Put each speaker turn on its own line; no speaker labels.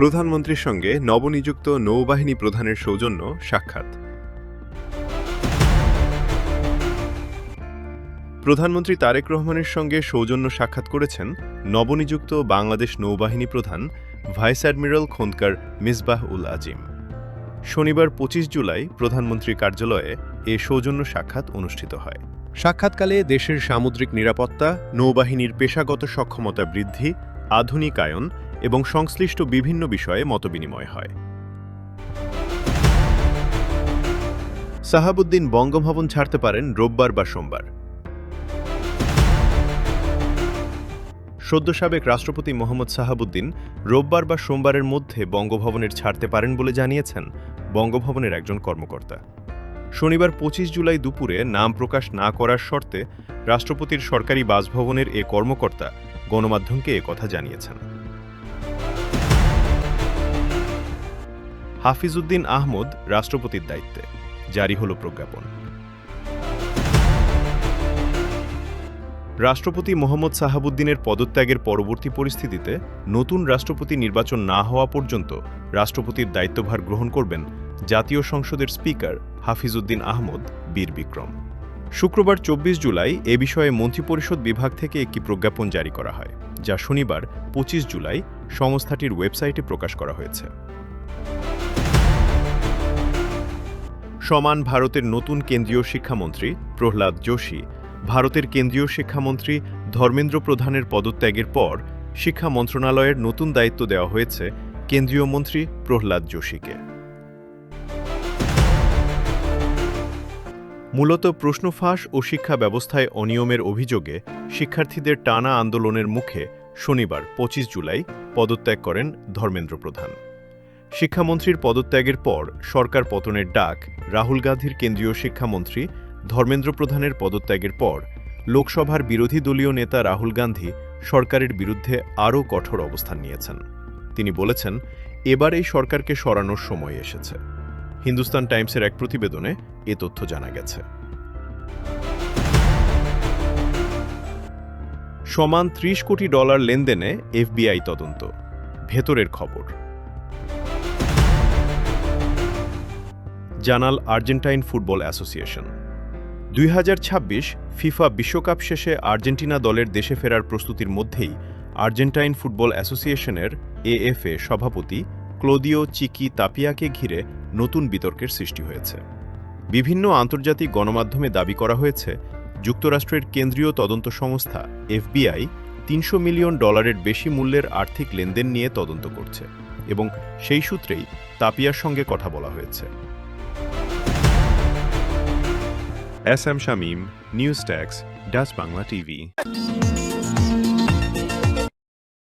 প্রধানমন্ত্রীর সঙ্গে নবনিযুক্ত নৌবাহিনী প্রধানের সৌজন্য সাক্ষাৎ। প্রধানমন্ত্রী তারেক রহমানের সঙ্গে সৌজন্য সাক্ষাৎ করেছেন নবনিযুক্ত বাংলাদেশ নৌবাহিনী প্রধান ভাইস অ্যাডমিরাল খোন্দকার মিসবাহ উল আজিম। শনিবার ২৫ জুলাই প্রধানমন্ত্রীর কার্যালয়ে এ সৌজন্য সাক্ষাৎ অনুষ্ঠিত হয়। সাক্ষাৎকালে দেশের সামুদ্রিক নিরাপত্তা, নৌবাহিনীর পেশাগত সক্ষমতা বৃদ্ধি, আধুনিকায়ন এবং সংশ্লিষ্ট বিভিন্ন বিষয়ে মতবিনিময় হয়। সাহাবুদ্দিন বঙ্গভবন ছাড়তে পারেন রোববার বা সোমবার। সদ্য সাবেক রাষ্ট্রপতি মোহাম্মদ সাহাবুদ্দিন রোববার বা সোমবারের মধ্যে বঙ্গভবনের ছাড়তে পারেন বলে জানিয়েছেন বঙ্গভবনের একজন কর্মকর্তা। শনিবার ২৫ জুলাই দুপুরে নাম প্রকাশ না করার শর্তে রাষ্ট্রপতির সরকারি বাসভবনের এ কর্মকর্তা গণমাধ্যমকে কথা জানিয়েছেন। হাফিজউদ্দিন আহমদ রাষ্ট্রপতির দায়িত্বে, জারি হল প্রজ্ঞাপন। রাষ্ট্রপতি মোহাম্মদ সাহাবুদ্দিনের পদত্যাগের পরবর্তী পরিস্থিতিতে নতুন রাষ্ট্রপতি নির্বাচন না হওয়া পর্যন্ত রাষ্ট্রপতির দায়িত্বভার গ্রহণ করবেন জাতীয় সংসদের স্পিকার হাফিজউদ্দিন আহমদ বীর বিক্রম। শুক্রবার ২৪ জুলাই এ বিষয়ে মন্ত্রিপরিষদ বিভাগ থেকে একটি প্রজ্ঞাপন জারি করা হয়, যা শনিবার ২৫ জুলাই সংস্থাটির ওয়েবসাইটে প্রকাশ করা হয়েছে। সমান ভারতের নতুন কেন্দ্রীয় শিক্ষামন্ত্রী প্রহ্লাদ যোশী ভারতের কেন্দ্রীয় শিক্ষামন্ত্রী ধর্মেন্দ্র প্রধানের পদত্যাগের পর শিক্ষা মন্ত্রণালয়ের নতুন দায়িত্ব দেওয়া হয়েছে কেন্দ্রীয় মন্ত্রী প্রহ্লাদ যোশীকে। মূলত প্রশ্ন ফাঁস ও শিক্ষা ব্যবস্থায় অনিয়মের অভিযোগে শিক্ষার্থীদের টানা আন্দোলনের মুখে শনিবার ২৫ জুলাই পদত্যাগ করেন ধর্মেন্দ্র প্রধান। শিক্ষামন্ত্রীর পদত্যাগের পর সরকার পতনের ডাক রাহুল গান্ধীর কেন্দ্রীয় শিক্ষামন্ত্রী ধর্মেন্দ্র প্রধানের পদত্যাগের পর লোকসভার বিরোধী দলীয় নেতা রাহুল গান্ধী সরকারের বিরুদ্ধে আরও কঠোর অবস্থান নিয়েছেন। তিনি বলেছেন, এবার এই সরকারকে সরানোর সময় এসেছে। হিন্দুস্তান টাইমসের এক প্রতিবেদনে এ তথ্য জানা গেছে। সমান $৩০ কোটি লেনদেনে এফবিআই তদন্ত, ভেতরের খবর। জানাল আর্জেন্টাইন ফুটবল অ্যাসোসিয়েশন। ২০২৬ ফিফা বিশ্বকাপ শেষে আর্জেন্টিনা দলের দেশে ফেরার প্রস্তুতির মধ্যেই আর্জেন্টাইন ফুটবল অ্যাসোসিয়েশনের এএফএ সভাপতি ক্লোদিও চিকি তাপিয়াকে ঘিরে নতুন বিতর্কের সৃষ্টি হয়েছে। বিভিন্ন আন্তর্জাতিক গণমাধ্যমে দাবি করা হয়েছে, যুক্তরাষ্ট্রের কেন্দ্রীয় তদন্ত সংস্থা এফবিআই $৩০০ মিলিয়ন বেশি মূল্যের আর্থিক লেনদেন নিয়ে তদন্ত করছে এবং সেই সূত্রেই তাপিয়ার সঙ্গে কথা বলা হয়েছে। S M Shamim, news desk, Dutch Bangla TV.